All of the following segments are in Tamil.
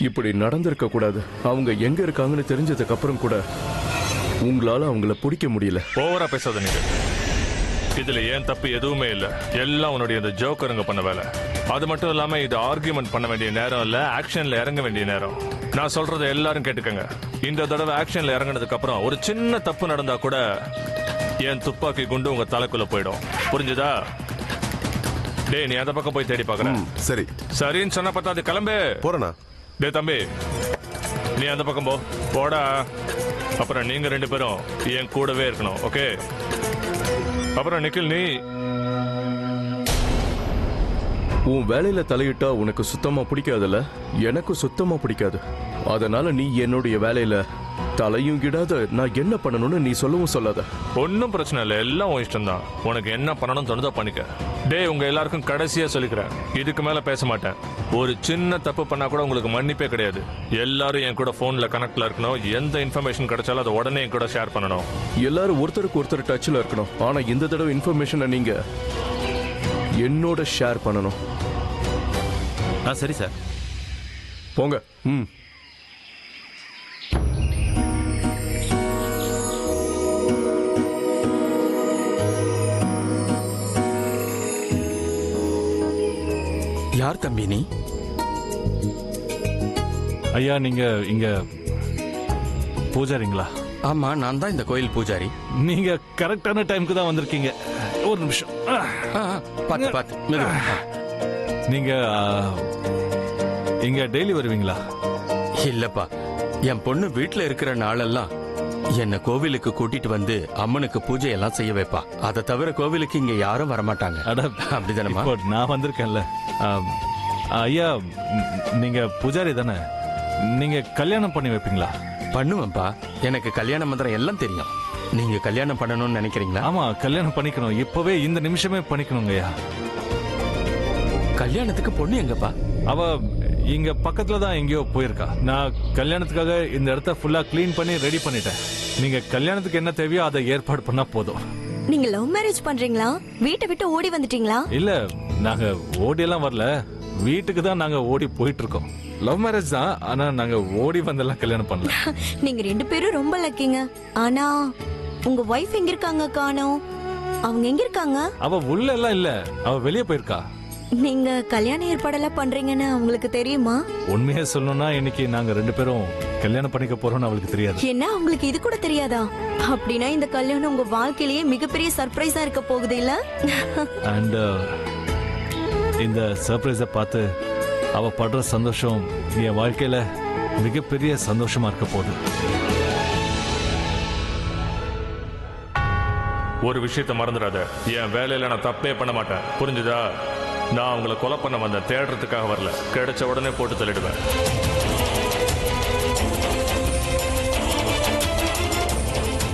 இப்படி நடந்திருக்க கூடாது. அவங்க எங்க இருக்காங்கன்னு தெரிஞ்சதுக்கு அப்புறம் கூட உங்களால அவங்கள பிடிக்க முடியல. ஓவரா பேசாத நீங்க. இதுல ஏன் தப்பு எதுவுமே இல்ல. எல்லாம் உன்னுடைய இந்த ஜோக்கருங்க பண்ண வேலை. அது மட்டும் இல்லாம இது ஆர்கியூமெண்ட் பண்ண வேண்டிய நேரம் இல்ல, ஆக்ஷன்ல இறங்க வேண்டிய நேரம். நான் சொல்றதை எல்லாரும் கேட்டுக்கங்க. இந்த தடவை ஆக்ஷன்ல இறங்கினதுக்கு அப்புறம் ஒரு சின்ன தப்பு நடந்தா கூட என் துப்பாக்கி குண்டு உங்க தலைக்குள்ள போயிடும். புரிஞ்சுதா? டேய், நீ அந்த பக்கம் போய் தேடி பாக்குறேன். சரி. சரின்னு சொன்ன பத்தாது, கிளம்பு. போறேனா? டேய் தம்பி, நீ அந்த பக்கம் போடா. அப்புறம் நீங்க 2 பேரும் என் கூடவே இருக்கணும். ஓகே? அப்புறம் நிக்கில், நீ உன் வேலையில தலையிட்டா உனக்கு சுத்தமா பிடிக்காதுல்ல? எனக்கு சுத்தமா பிடிக்காது. அதனால நீ என்னுடைய வேலையில தலையும் கிடாத. நான் என்ன பண்ணணும்னு நீ சொல்லவும் சொல்லாத. ஒன்னும் பிரச்சனை இல்லை, எல்லாம் உன் இஷ்டம் தான். உனக்கு என்ன பண்ணணும் தோணுதோ பண்ணிக்க. டே, உங்க எல்லாருக்கும் கடைசியா சொல்லிக்கிறேன், இதுக்கு மேல பேச மாட்டேன். ஒரு சின்ன தப்பு பண்ணா கூட உங்களுக்கு மன்னிப்பே கிடையாது. எல்லாரும் என் கூட போன்ல கனெக்ட்ல இருக்கணும். எந்த இன்ஃபர்மேஷன் கிடைச்சாலும் அதை உடனே என் கூட ஷேர் பண்ணணும். எல்லாரும் ஒருத்தருக்கு ஒருத்தர் டச்ல இருக்கணும். ஆனா இந்த தடவை இன்ஃபர்மேஷனை நீங்க என்னோட ஷேர் பண்ணணும். சரி சார், போங்க. யார் தம்பி நீ? ஐயா, நீங்க இங்க பூஜாரிங்களா? ஆமா, நான் தான் இந்த கோயில் பூஜாரி. நீங்க கரெக்டான டைமுக்கு தான் வந்திருக்கீங்க. ஒரு நிமிஷம். பாத்து நீங்க இங்க டெய்லி வருவீங்களா? இல்லப்பா, என் பொண்ணு வீட்டுல இருக்கிற நாளெல்லாம் என்ன கோவிலுக்கு கூட்டிட்டு வந்து அம்மனுக்கு பூஜை எல்லாம் செய்ய வைப்பா. அதை தவிர கோவிலுக்கு இங்க யாரும் வரமாட்டாங்க. அப்படிதானமா? நான் வந்திருக்கேன்ல. ஐயா, நீங்க பூஜாரி தானே? நீங்க கல்யாணம் பண்ணி வைப்பீங்களா? பண்ணுவேன்ப்பா, எனக்கு கல்யாண மந்திரம் எல்லாம் தெரியும். நீங்க கல்யாணம் பண்ணணும்னு நினைக்கிறீங்களா? ஆமா, கல்யாணம் பண்ணிக்கணும். இப்பவே இந்த நிமிஷமே பண்ணிக்கணுங்க ஐயா. கல்யாணத்துக்கு பொண்ணு எங்கப்பா? அவ இங்க பக்கத்துல தான் எங்கேயோ போயிருக்கா. நான் கல்யாணத்துக்காக இந்த இடத்த ஃபுல்லா கிளீன் பண்ணி ரெடி பண்ணிட்டேன். நீங்க கல்யாணத்துக்கு என்ன தேவையோ அதை ஏற்பாடு பண்ணா போதும். நீங்க லவ் மேரேஜ் பண்றீங்களா? வீட்டை விட்டு ஓடி வந்துட்டீங்களா? இல்ல, நாங்க ஓடி எல்லாம் வரல. வீட்டுக்கு தான் நாங்க ஓடி போயிட்டு இருக்கோம். லவ் மேரேஜ் தான், ஆனா நாங்க ஓடி வந்தெல்லாம் கல்யாணம் பண்ணல. நீங்க 2 பேரும் ரொம்ப லக்கிங்க. ஆனா உங்க வைஃப் எங்க இருக்காங்க? காணோம். அவங்க எங்க இருக்காங்க? அவ உள்ள எல்லாம் இல்ல, அவ வெளியே போயிருக்கா. நீங்க கல்யாண ஏற்பாடெல்லாம் பண்றீங்கன்னு அவங்களுக்கு தெரியுமா? உண்மையா சொல்லணும்னா இன்னைக்கு நாங்க 2 பேரும் கல்யாணம் பண்ணிக்க போறோம்னு அவளுக்கு தெரியாது. என்ன, உங்களுக்கு இது கூட தெரியாதா? அப்படின்னா இந்த கல்யாணம் உங்க வாழ்க்கையிலேயே மிகப்பெரிய சர்ப்ரைஸா இருக்க போகுது இல்ல? அண்ட் இந்த சர்ப்ரைஸை பார்த்து அவ படுற சந்தோஷம் என் வாழ்க்கையில மிகப்பெரிய சந்தோஷமா இருக்க போகுது. ஒரு விஷயத்தை மறந்துடாத, என் வேலையில நான் தப்பே பண்ண மாட்டேன். புரிஞ்சுதா? நான் அவங்கள கொலை பண்ண வந்தேன், தேடுறதுக்காக வரல. கிடைச்ச உடனே போட்டு தள்ளிடுவேன்.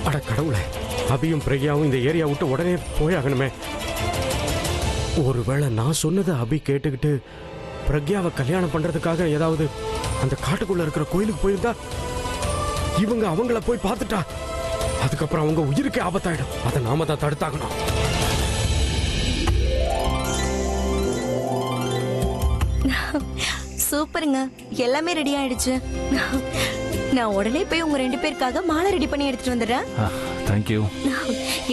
அட கடவுளே, அபியும் பிரக்யாவும் இந்த ஏரியா விட்டு உடனே போயாகணுமே. ஒருவேளை நான் சொன்னதை அபி கேட்டுக்கிட்டு பிரக்யாவை கல்யாணம் பண்றதுக்காக ஏதாவது அந்த காட்டுக்குள்ள இருக்கிற கோயிலுக்கு போயிருந்தா, இவங்க அவங்கள போய் பார்த்துட்டா அதுக்கப்புறம் அவங்க உயிருக்கு ஆபத்தாயிடும். அதை நாம தான் தடுத்தாகணும். சூப்பருங்க, எல்லாமே ரெடி ஆயிடுச்சு. நான் உடனே போய் உங்க 2 பேருக்காக மாலை ரெடி பண்ணி எடுத்துட்டு வந்துடுறேன். தேங்க்யூ.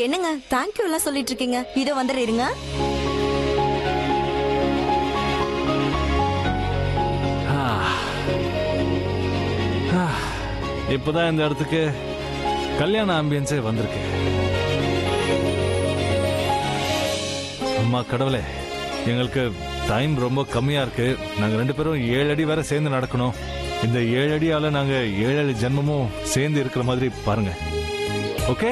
என்னங்க தேங்க்யூ எல்லாம் சொல்லிட்டு இருக்கீங்க? இதோ வந்துடுறீங்க. இப்பதான் இந்த இடத்துக்கு கல்யாண ஆம்பியன்ஸே வந்திருக்கு. அம்மா கடவுளே, எங்களுக்கு டைம் ரொம்ப கம்மியா இருக்கு. நாங்க 2 பேரும் 7 அடி வேற சேர்ந்து நடக்கணும். இந்த 7 அடியால நாங்க 7 ஜென்மமும் சேர்ந்து இருக்கிற மாதிரி பாருங்க. ஓகே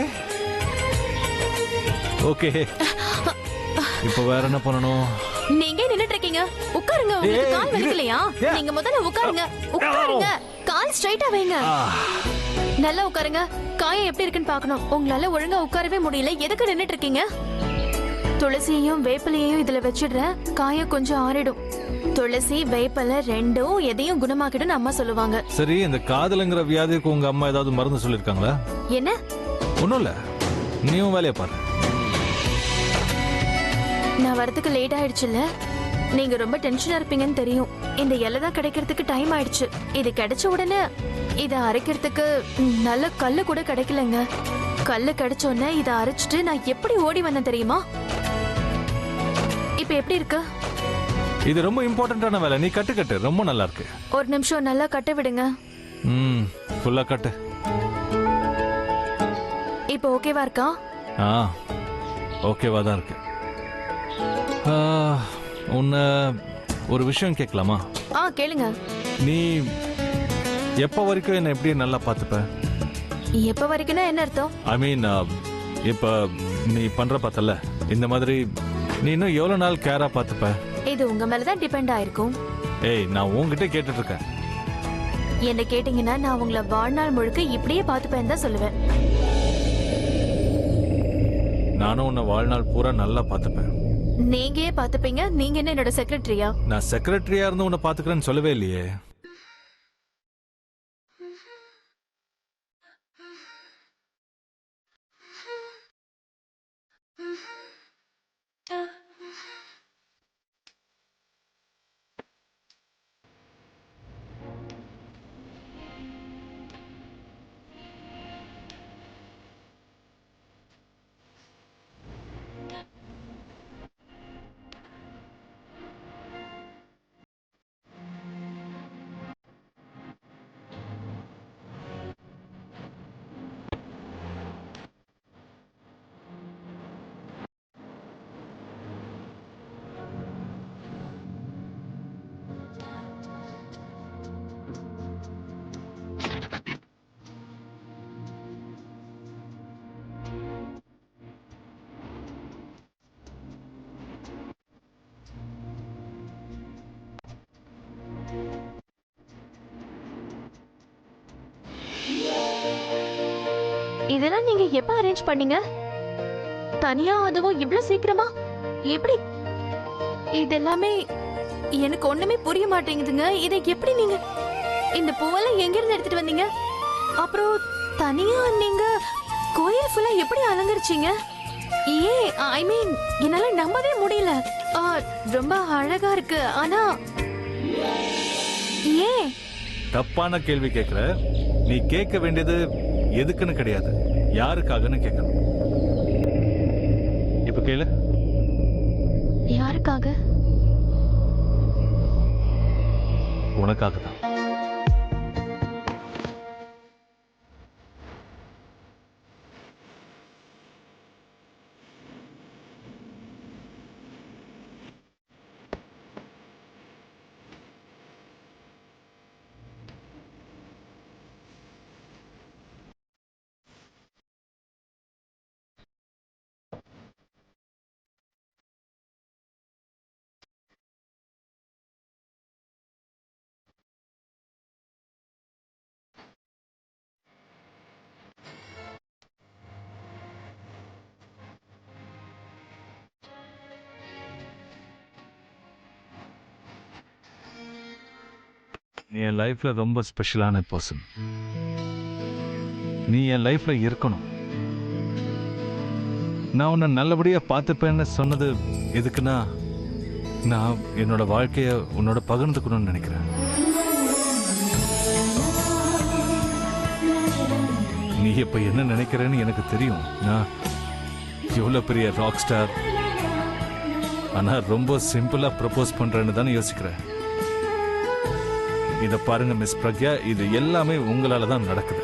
ஓகே, இப்ப வேற என்ன பண்ணணும்? நீங்க நின்னுட்டு இருக்கீங்க, உட்காருங்க. உங்களுக்கு கால் வலிக்கலையா? நீங்க முதல்ல உட்காருங்க. உட்காருங்க, கால் ஸ்ட்ரைட்டா வைங்க. நல்லா உட்காருங்க. காயம் எப்படி இருக்குன்னு பார்க்கணும். உங்களால ஒழுங்கா உட்காரவே முடியல, எதுக்கு நின்னுட்டு இருக்கீங்க? துளசியையும் வேப்பிலையும் இதுல வச்சிடுறேன், காயம் கொஞ்சம் ஆறிடும். துளசி வேப்பலை ரெண்டும் எதையும் குணமாக்கிடும் அம்மா சொல்லுவாங்க. சரி, இந்த காதலுங்கிற வியாதிக்கு உங்க அம்மா ஏதாவது மருந்து சொல்லிருக்காங்களா? என்ன? ஒண்ணும் இல்ல, நீயும் வேலையை பாரு. நான் வரதுக்கு லேட் ஆயிடுச்சுல்ல, நீங்க ரொம்ப டென்ஷனா இருப்பீங்கன்னு தெரியும். இந்த இலை தான் கிடைக்கிறதுக்கு டைம் ஆயிடுச்சு. இது கிடைச்ச உடனே இதை அரைக்கிறதுக்கு நல்ல கல்லு கூட கிடைக்கலங்க. கல்லு கிடைச்ச உடனே இதை அரைச்சிட்டு நான் எப்படி ஓடி வந்தேன் தெரியுமா? இப்ப எப்படி இருக்கு? இது ரொம்ப இம்பார்ட்டன்டான வேலை. நீ கட்டு ரொம்ப நல்லா இருக்கு. ஒரு நிமிஷம் நல்லா கட்ட விடுங்க. ஃபுல்லா கட்டு. இப்போ ஓகேவா இருக்கா? ஓகேவா தான் இருக்கு. உன்னை ஒரு விஷயம் கேட்கலாமா? கேளுங்க. நீ எப்ப வரைக்கும் என்ன எப்படி நல்லா பார்த்துப்ப? எப்ப வரைக்கும்னா என்ன அர்த்தம்? ஐ மீன், இப்ப நீ பண்ற பார்த்தல இந்த மாதிரி நீ இன்னும் எவ்வளவு நாள் கேரா பார்த்துப்ப? இது உங்க மேலதான் டிபெண்ட் ஆயிருக்கும். ஏய், நான் உன்கிட்ட கேட்டுட்டு இருக்கேன். என்ன கேட்டீங்கன்னா நான் உங்களை வாழ்நாள் முழுக்க இப்படியே பார்த்துப்பேன் தான் சொல்லுவேன். நானும் உன்னை வாழ்நாள் பூரா நல்லா பார்த்துப்பேன். நீங்க ஏன் பார்த்துப்பீங்க? நீங்க என்ன என்னோட செக்ரட்டரியா? நான் செக்ரட்டரியா இருந்து உன்னை பார்த்துக்கிறேன்னு சொல்லவே இல்லையே. இதெல்லாம் நீங்க எப்ப அரேஞ்ச் பண்ணீங்க? தனியா, அதுவும் இவ்வளவு சீக்கிரமா? எப்படி? இதெல்லாமே எனக்கு ஒண்ணுமே புரிய மாட்டேங்குதுங்க. இதை எப்படி நீங்க இந்த பூவெல்லாம் எங்க இருந்து எடுத்துட்டு வந்தீங்க? அப்புறம் தனியா நீங்க கோயில் ஃபுல்லா எப்படி அலங்கரிச்சீங்க? ஐ மீன், என்னால நம்பவே முடியல. ரொம்ப அழகா இருக்கு. ஆனா ஏன்? தப்பான கேள்வி கேட்கிற. நீ கேட்க வேண்டியது எதுக்குன்னு கிடையாது, யாருக்காகன்னு கேட்கணும். இப்ப கேளு. யாருக்காக? உனக்காக தான். நீ என் லைஃப்ல ரொம்ப ஸ்பெஷலான பர்சன். நீ என் லைஃப்ல இருக்கணும். நான் உன்னை நல்லபடியா பார்த்துப்பேன்னு சொன்னது எதுக்குன்னா, நான் என்னோட வாழ்க்கைய உன்னோட பகிர்ந்துக்கணும்னு நினைக்கிறேன். நீ இப்ப என்ன நினைக்கிறேன்னு எனக்கு தெரியும். நான் எவ்வளவு பெரிய ராக் ஸ்டார், ஆனா ரொம்ப சிம்பிளா ப்ரப்போஸ் பண்றேன்னு தானே யோசிக்கிறேன். இத பாருங்க மிஸ் பிரக்யா, இது எல்லாமே உங்களால தான் நடக்குது.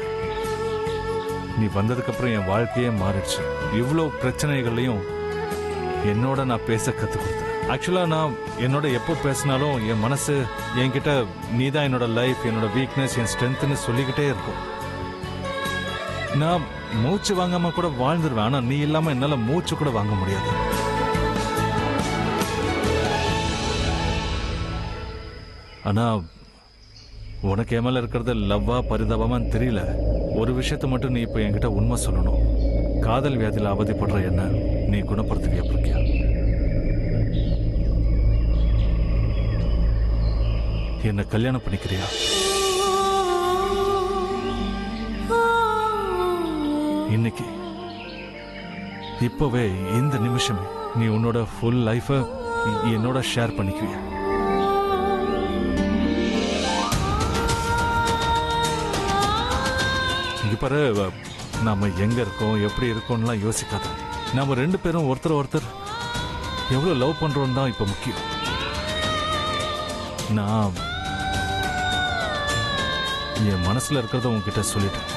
நீ வந்ததுக்கு அப்புறம் என் வாழ்க்கையே மாறிடுச்சு. இவ்வளோ பிரச்சனைகளையும் என்னோட நான் பேச கத்து கொடுத்தேன். ஆக்சுவலா நான் என்னோட எப்போ பேசினாலும் என் மனசு என்கிட்ட நீ தான் என்னோட லைஃப், என்னோட வீக்னஸ், என் ஸ்ட்ரென்த்னு சொல்லிக்கிட்டே இருக்கும். நான் மூச்சு வாங்காம கூட வாழ்ந்துருவேன். ஆனா நீ இல்லாம என்னால மூச்சு கூட வாங்க முடியாது. ஆனா உனக்கு என் மேல இருக்கிறது லவ்வா பரிதாபமான்னு தெரியல. ஒரு விஷயத்த மட்டும் நீ இப்ப என்கிட்ட உண்மை சொல்லணும். காதல் வியாதியில அவதிப்படுற என்ன நீ குணப்படுத்துவியா பிரக்யா? என்ன கல்யாணம் பண்ணிக்கிறியா? இன்னைக்கு இப்பவே இந்த நிமிஷமே நீ உன்னோட ஃபுல் லைஃப என்னோட ஷேர் பண்ணிக்குவியா? பாரு, நாம எங்க இருக்கோம் எப்படி இருக்கோம்லாம் யோசிக்காத. நாம 2 பேரும் ஒருத்தர் எவ்வளவு லவ் பண்றோம் தான் இப்ப முக்கியம். நான் என் மனசுல இருக்கிறத உன்கிட்ட சொல்லிட்டேன்.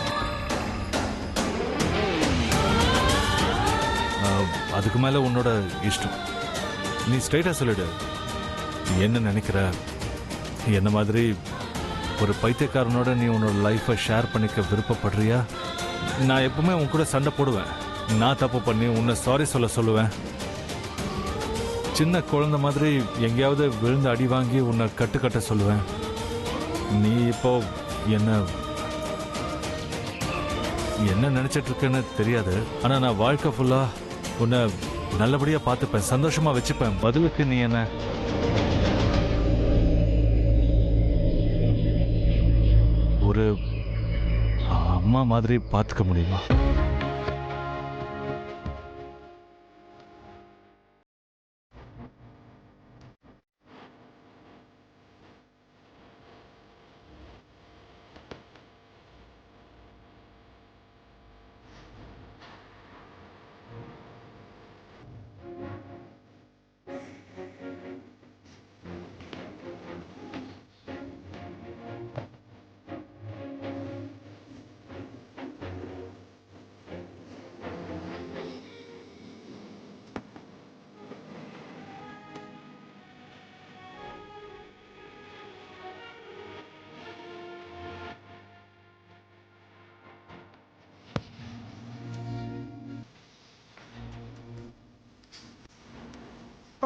அதுக்கு மேல உன்னோட இஷ்டம். நீ ஸ்ட்ரைட்டா சொல்லிடு, என்ன நினைக்கிற? என்ன மாதிரி ஒரு பைத்தியக்காரனோட நீ உன்னோட லைஃபை ஷேர் பண்ணிக்க விருப்பப்படுறியா? நான் எப்பவுமே உன் கூட சண்டை போடுவேன். நான் தப்பு பண்ணி உன்னை சாரி சொல்லுவேன். சின்ன குழந்தை மாதிரி எங்கேயாவது விழுந்து அடி வாங்கி உன்னை கட்ட சொல்லுவேன். நீ இப்போ என்ன நினைச்சிட்டு இருக்கேன்னு தெரியாது. ஆனா நான் வாழ்க்கை ஃபுல்லா உன்னை நல்லபடியா பார்த்துப்பேன், சந்தோஷமா வச்சுப்பேன். பதிலுக்கு நீ என்ன ஒரு அம்மா மாதிரி பார்த்துக்க முடியுமா?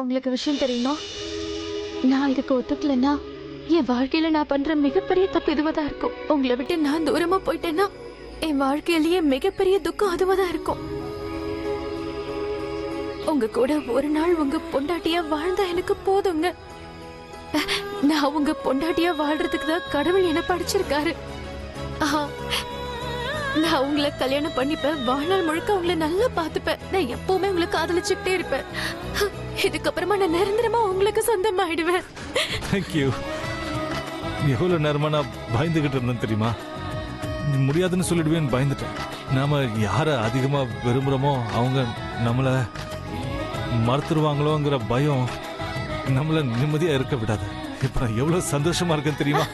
உங்களுக்கு விஷயம் தெரியுமா? நான் இதுக்கு ஒத்துக்கலன்னா என் வாழ்க்கையில நான் பண்ற மிகப்பெரிய தப்பு இதுவாதான் இருக்கும். உங்களை விட்டு நான் தூரமா போயிட்டேன்னா என் வாழ்க்கையிலேயே மிகப்பெரிய துக்கம் அதுவாதான் இருக்கும். உங்க கூட ஒரு நாள் உங்க பொண்டாட்டியா வாழ்ந்தா எனக்கு போதுங்க. நான் உங்க பொண்டாட்டியா வாழ்றதுக்கு தான் கடவுள் என்ன படிச்சிருக்காரு. நான் உங்களை கல்யாணம் பண்ணிப்பேன். வாழ்நாள் முழுக்க உங்களை நல்லா பார்த்துப்பேன். நான் எப்பவுமே உங்களை காதலிச்சுக்கிட்டே இருப்பேன். இதுக்கப்புறமா நான் நிரந்தரமா உங்களுக்கு சொந்தமாயிடுவேன். தேங்க்யூ. எவ்வளவு நேரமா நான் பயந்துகிட்டு இருந்தேன் தெரியுமா? முடியாதுன்னு சொல்லிடுவேன்னு பயந்துட்டேன். நாம யார அதிகமா விரும்புறோமோ அவங்க நம்மள மறுத்துருவாங்களோங்கிற பயம் நம்மள நிம்மதியா இருக்க விடாது. இப்ப நான் எவ்வளவு சந்தோஷமா இருக்கேன் தெரியுமா?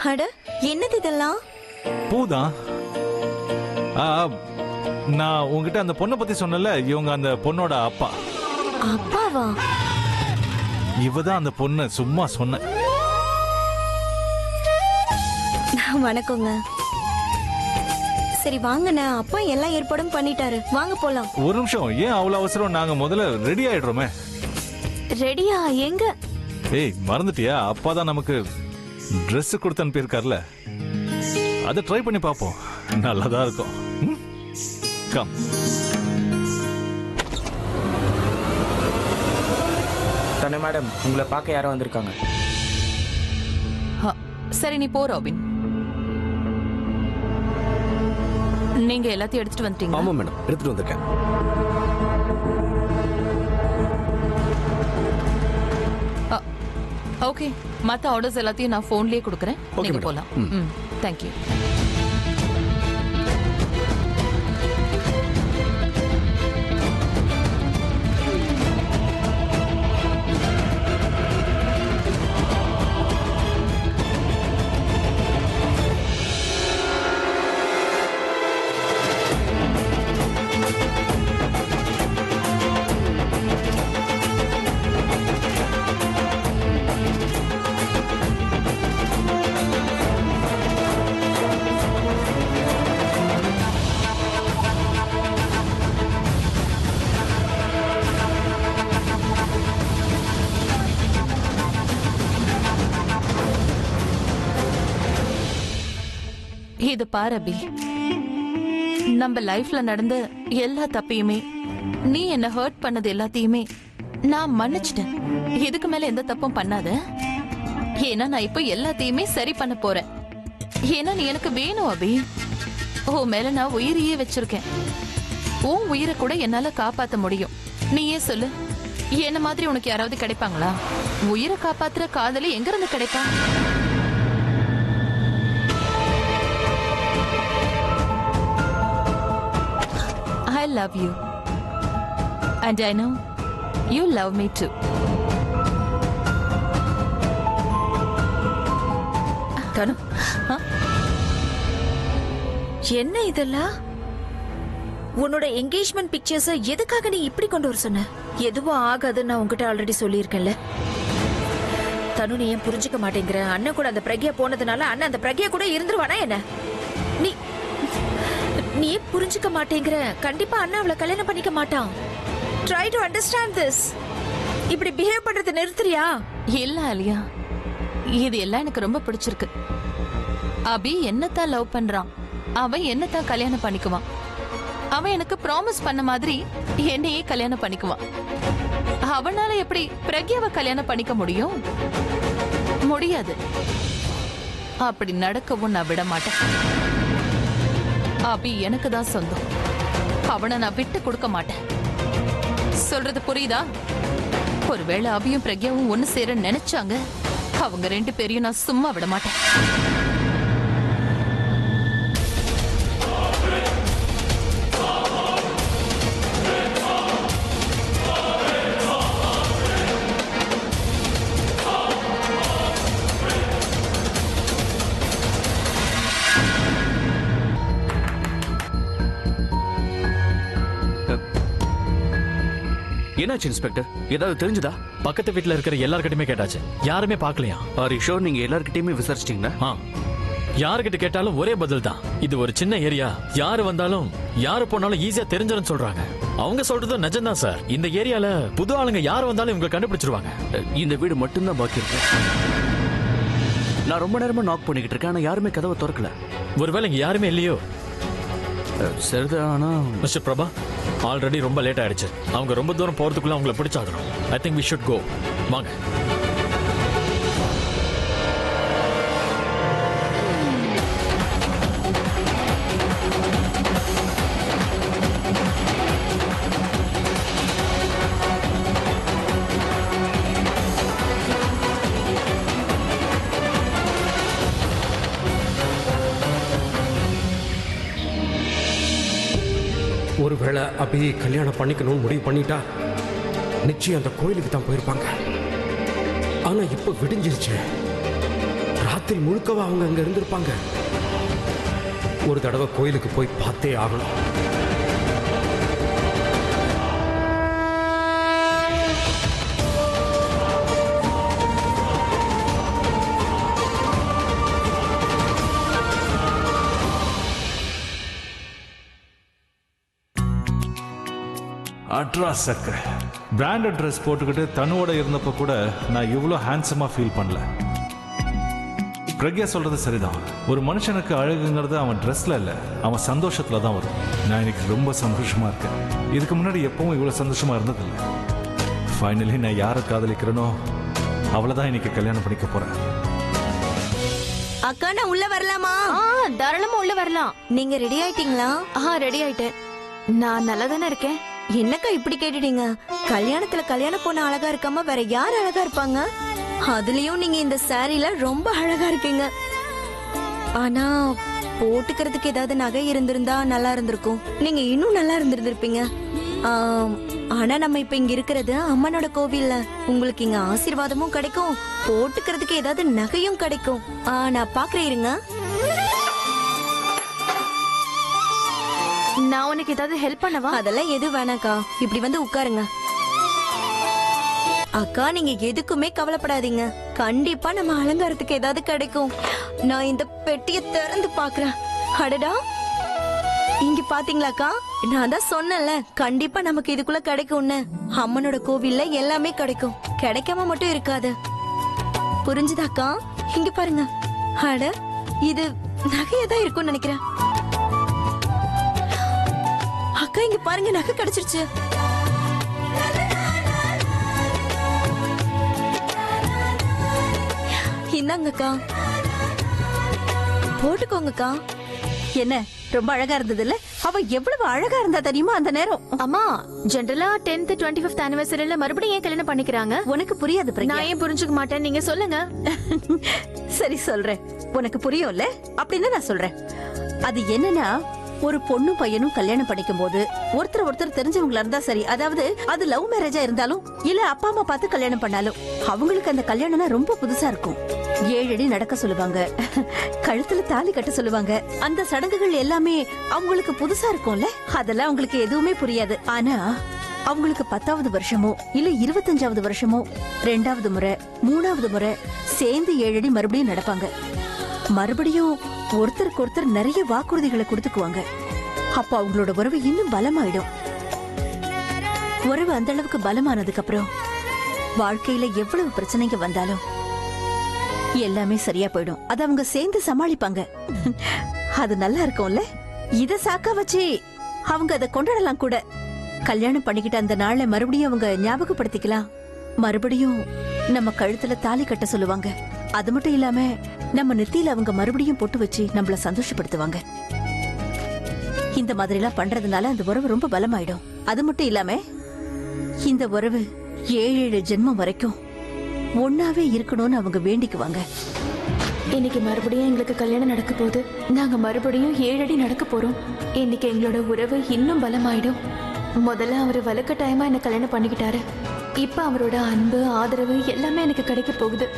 அட, என்னது இதெல்லாம்? பூதான். நான் உங்ககிட்ட அந்த பொண்ணை பத்தி சொன்னல, இவங்க அந்த பொண்ணோட அப்பா. அப்பாவா? இவதான் அந்த பொண்ணு. சும்மா சொன்ன. வணக்கங்க. சரி வாங்கண்ணா, அப்பா எல்லா ஏற்பாடும் பண்ணிட்டாரு. வாங்க போலாம். ஒரு நிமிஷம், ஏன் அவ்வளவு அவசரம்? நாங்க முதல்ல ரெடி ஆயிடுறோமே. ரெடியா? எங்க? ஏய், மறந்துட்டியா? அப்பா தான் நமக்கு Dress கொடுத்து அனுப்பியிருக்கார்ல, அதை ட்ரை பண்ணி பார்ப்போம். நல்லதா இருக்கும். கம். தனே மேடம், உங்களை பார்க்க யாரோ வந்திருக்காங்க. சரி, நீ போ ராபின். நீங்க எல்லாத்தையும் எடுத்துட்டு வந்துட்டீங்க? ஆமா மேடம், எடுத்துட்டு வந்திருக்கேன். ஓகே, மத்த ஆர்டர்ஸ் எல்லாத்தையும் நான் போன்லயே கொடுக்கறேன். நீங்க போலாம். Thank you. இது பாரு அபி, நம்ம லைஃப்ல நடந்த எல்லா தப்பையுமே, நீ என்ன ஹர்ட் பண்ணது எல்லாத்தையுமே நான் மன்னிச்சிட்டேன். இதுக்கு மேல எந்த தப்பும் பண்ணாத. ஏன்னா நான் இப்ப எல்லாத்தையுமே சரி பண்ண போறேன். ஏன்னா நீ எனக்கு வேணும் அபி. உன் மேல நான் உயிரையே வச்சிருக்கேன். உன் உயிரை கூட என்னால காப்பாத்த முடியும். நீயே சொல்லு, என்ன மாதிரி உனக்கு யாராவது கிடைப்பாங்களா? உயிரை காப்பாத்துற காதலி எங்க இருந்து கிடைப்பா? I love you. And I know you love me too. தனு, என்ன இதெல்லாம்? உன்னோட என்கேஜ்மெண்ட் பிக்சர்ஸ் எதுக்காக நீ இப்படி கொண்டு வர சொன்ன? எதுவும் ஆகாதுன்னு நான் உங்ககிட்ட ஆல்ரெடி சொல்லியிருக்கேன்ல. தனு, நீ ஏன் புரிஞ்சுக்க மாட்டேங்கிற? அண்ணன் கூட அந்த பிரக்யா போனதுனால அண்ணன் அந்த பிரக்யா கூட இருந்துருவானா என்ன? நீ ஏன் புரிஞ்சுக்க மாட்டேங்கிற? கண்டிப்பா அண்ணன் அவளை கல்யாணம் பண்ணிக்க மாட்டான். Try to understand this. இப்படி பிஹேவ் பண்றது நிறுத்துறியா? இல்ல அலியா, இது எல்லாம் எனக்கு ரொம்ப பிடிச்சிருக்கு. அபி என்னத்தான் லவ் பண்றான், அவன் என்னத்தான் கல்யாணம் பண்ணிக்குவான். அவன் எனக்கு ப்ராமிஸ் பண்ண மாதிரி என்னையே கல்யாணம் பண்ணிக்குவான். அவனால எப்படி பிரக்யாவை கல்யாணம் பண்ணிக்க முடியும்? முடியாது. அப்படி நடக்கவும் நான் விட மாட்டேன். அபி எனக்கு தான் சொந்தம். அவனை நான் விட்டு கொடுக்க மாட்டேன். சொல்றது புரியுதா? ஒருவேளை அபியும் பிரக்யாவும் ஒண்ணு சேர நினைச்சாங்க, அவங்க 2 பேரையும் நான் சும்மா விட மாட்டேன். என்னாச்சு இன்ஸ்பெக்டர்? ஏதாவது தெரிஞ்சதா? பக்கத்து வீட்டுல இருக்கிற எல்லார்கிட்டயுமே கேட்டாச்சு, யாருமே பார்க்கலையா. ஆர் யூ ஷூர் நீங்க எல்லார்கிட்டயுமே விசாரிச்சிட்டீங்களா? யாருக்கிட்ட கேட்டாலும் ஒரே பதில் தான், இது ஒரு சின்ன ஏரியா, யாரு வந்தாலும் யாரு போனாலும் ஈஸியா தெரிஞ்சிடும் சொல்றாங்க. அவங்க சொல்றது நிஜம்தான் சார். இந்த ஏரியால புது ஆளுங்க யாரு வந்தாலும் இவங்க கண்டுபிடிச்சிருவாங்க. இந்த வீடு மட்டும்தான் பாக்கி இருக்கு. நான் ரொம்ப நேரமா நாக் பண்ணிக்கிட்டு இருக்கேன், ஆனா யாருமே கதவை திறக்கல. ஒருவேளை இங்க யாருமே இல்லையோ? சரிதான். ஆனா மிஸ்டர் பிரபா, ஆல்ரெடி ரொம்ப லேட் ஆயிடுச்சு. அவங்க ரொம்ப தூரம் போறதுக்குள்ள அவங்கள பிடிச்சாகணும். I think we should go. வாங்க. ஒருவேளை அபி கல்யாணம் பண்ணிக்கணும்னு முடிவு பண்ணிட்டா நிச்சயம் அந்த கோயிலுக்கு தான் போயிருப்பாங்க. ஆனா இப்ப விடிஞ்சிருச்சு. ராத்திரி முழுக்கவா அவங்க அங்க இருந்திருப்பாங்க. ஒரு தடவை கோயிலுக்கு போய் பார்த்தே ஆகணும். அட்ராஸ் சக்க பிராண்டட் ட்ரெஸ் போட்டுக்கிட்டு தனுவோட இருந்தப்ப கூட நான் இவ்வளோ ஹேண்ட்ஸமா ஃபீல் பண்ணல. பிரக்யா சொல்றது சரிதான். ஒரு மனுஷனுக்கு அழகுங்கிறது அவன் ட்ரெஸ்ல இல்ல, அவன் சந்தோஷத்துல தான் வரும். நான் இன்னைக்கு ரொம்ப சந்தோஷமா இருக்கேன். இதுக்கு முன்னாடி எப்பவும் இவ்வளவு சந்தோஷமா இருந்ததில்லை. ஃபைனலி நான் யாரை காதலிக்கிறேனோ அவளைதான் இன்னைக்கு கல்யாணம் பண்ணிக்க போறேன். அக்கா, நான் உள்ள வரலாமா? தாராளமா உள்ள வரலாம். நீங்க ரெடி ஆயிட்டீங்களா? ரெடி ஆயிட்டேன். நான் நல்லா தானே இருக்கேன். என்னக்கா இப்படி கேட்டுட்டீங்க? கல்யாணத்துல கல்யாணம் பொண்ணு அழகா இருக்காம வேற யார் அழகா இருப்பாங்க? அதுலயும் நீங்க இந்த சாரில ரொம்ப அழகா இருக்கீங்க. ஆனா போட்டுக்கிறதுக்கு ஏதாவது நகை இருந்திருந்தா நல்லா இருந்திருக்கும். நீங்க இன்னும் நல்லா இருந்திருந்திருப்பீங்க. ஆனா நம்ம இப்ப இங்க இருக்கிறது அம்மனோட கோவில்ல. உங்களுக்கு இங்க ஆசீர்வாதமும் கிடைக்கும், போட்டுக்கிறதுக்கு ஏதாவது நகையும் கிடைக்கும். நான் பாக்குறேன், இருங்க. நான் உனக்கு ஏதாவது ஹெல்ப் பண்ணவா? அதெல்லாம் எது வேணாக்கா, இப்படி வந்து உட்காருங்க. அக்கா, நீங்க எதுக்குமே கவலைப்படாதீங்க. கண்டிப்பா நம்ம அலங்காரத்துக்கு ஏதாவது கிடைக்கும். நான் இந்த பெட்டியை திறந்து பாக்குறேன். அடடா, இங்க பாத்தீங்களாக்கா? நான் தான் சொன்னேன்ல, கண்டிப்பா நமக்கு இதுக்குள்ள கிடைக்கும்னு. அம்மனோட கோவில்ல எல்லாமே கிடைக்கும், கிடைக்காம மட்டும் இருக்காது. புரிஞ்சுதாக்கா? இங்க பாருங்க. அட, இது நகையதான் இருக்கும்னு நினைக்கிறேன். அக்கா, இங்க பாருங்க, நகை கிடைச்சிருச்சு. இந்தாங்கக்கா, போட்டுக்கோங்கக்கா. என்ன ரொம்ப அழகா இருந்தது இல்ல? அவ எவ்வளவு அழகா இருந்தா தெரியுமா அந்த நேரம்? அம்மா ஜெனரலா 10th 25th anniversary மறுபடியும் ஏன் கல்யாணம் பண்ணிக்கிறாங்க? உனக்கு புரியாது பிரக்யா. நான் ஏன் புரிஞ்சுக்க மாட்டேன், நீங்க சொல்லுங்க. சரி சொல்றேன், உனக்கு புரியும்ல அப்படின்னு நான் சொல்றேன். அது என்னன்னா, ஒரு பொண்ணும் பையனும் கல்யாணம் பண்ணிக்கும் போது ஒருத்தர் தெரிஞ்சவங்களா இருந்தா சரி, அதாவது அது லவ் மேரேஜா இருந்தாலும் இல்ல அப்பா அம்மா பார்த்து கல்யாணம் பண்ணாலும் அவங்களுக்கு அந்த கல்யாணம்னா ரொம்ப புதுசா இருக்கும். 7 அடி நடக்க சொல்லுவாங்க, கழுத்துல தாலி கட்ட சொல்லுவாங்க. அந்த சடங்குகள் எல்லாமே அவங்களுக்கு புதுசா இருக்கும்ல, அதெல்லாம் அவங்களுக்கு எதுவுமே புரியாது. ஆனா அவங்களுக்கு 10வது வருஷமோ இல்ல 25வது வருஷமோ 2வது முறை 3வது முறை சேர்ந்து 7 அடி மறுபடியும் நடப்பாங்க. மறுபடியும் ஒருத்தருக்கு ஒருத்தர் நிறைய வாக்குறுதிகளை கொடுத்துக்குவாங்க. அப்ப அவங்களோட உறவு இன்னும் பலமாயிடும். உறவு அந்த அளவுக்கு பலமானதுக்கு அப்புறம் வாழ்க்கையில எவ்வளவு பிரச்சனைங்க வந்தாலும் எல்லாமே சரியா போயிடும். அது அவங்க சேர்ந்து சமாளிப்பாங்க. அது நல்லா இருக்கும்ல. இத சாக்கா வச்சு அவங்க அதை கொண்டாடலாம் கூட. கல்யாணம் பண்ணிக்கிட்ட அந்த நாளை மறுபடியும் அவங்க ஞாபகப்படுத்திக்கலாம். மறுபடியும் நம்ம கழுத்துல தாலி கட்ட சொல்லுவாங்க. அது மட்டும் இல்லாம நம்ம நெத்தியில அவங்க மறுபடியும் பொட்டு வச்சு நம்மள சந்தோஷப்படுத்துவாங்க. இந்த மாதிரி எல்லாம் பண்றதுனால அந்த உறவு ரொம்ப பலமாயிடும். அது மட்டும் இல்லாம இந்த உறவு 7 ஜென்மம் வரைக்கும் ஒன்னாவே இருக்கணும்னு அவங்க வேண்டிக்குவாங்க. இன்னைக்கு மறுபடியும் எங்களுக்கு கல்யாணம் நடக்க போகுது. நாங்க மறுபடியும் 7 அடி நடக்க போறோம். இன்னைக்கு எங்களோட உறவு இன்னும் பலமாயிடும். முதல்ல அவரு வலுக்கட்டாயமா என்ன கல்யாணம் பண்ணிக்கிட்டாரு. இப்ப அவரோட அன்பு ஆதரவு எல்லாமே எனக்கு கிடைக்க போகுது.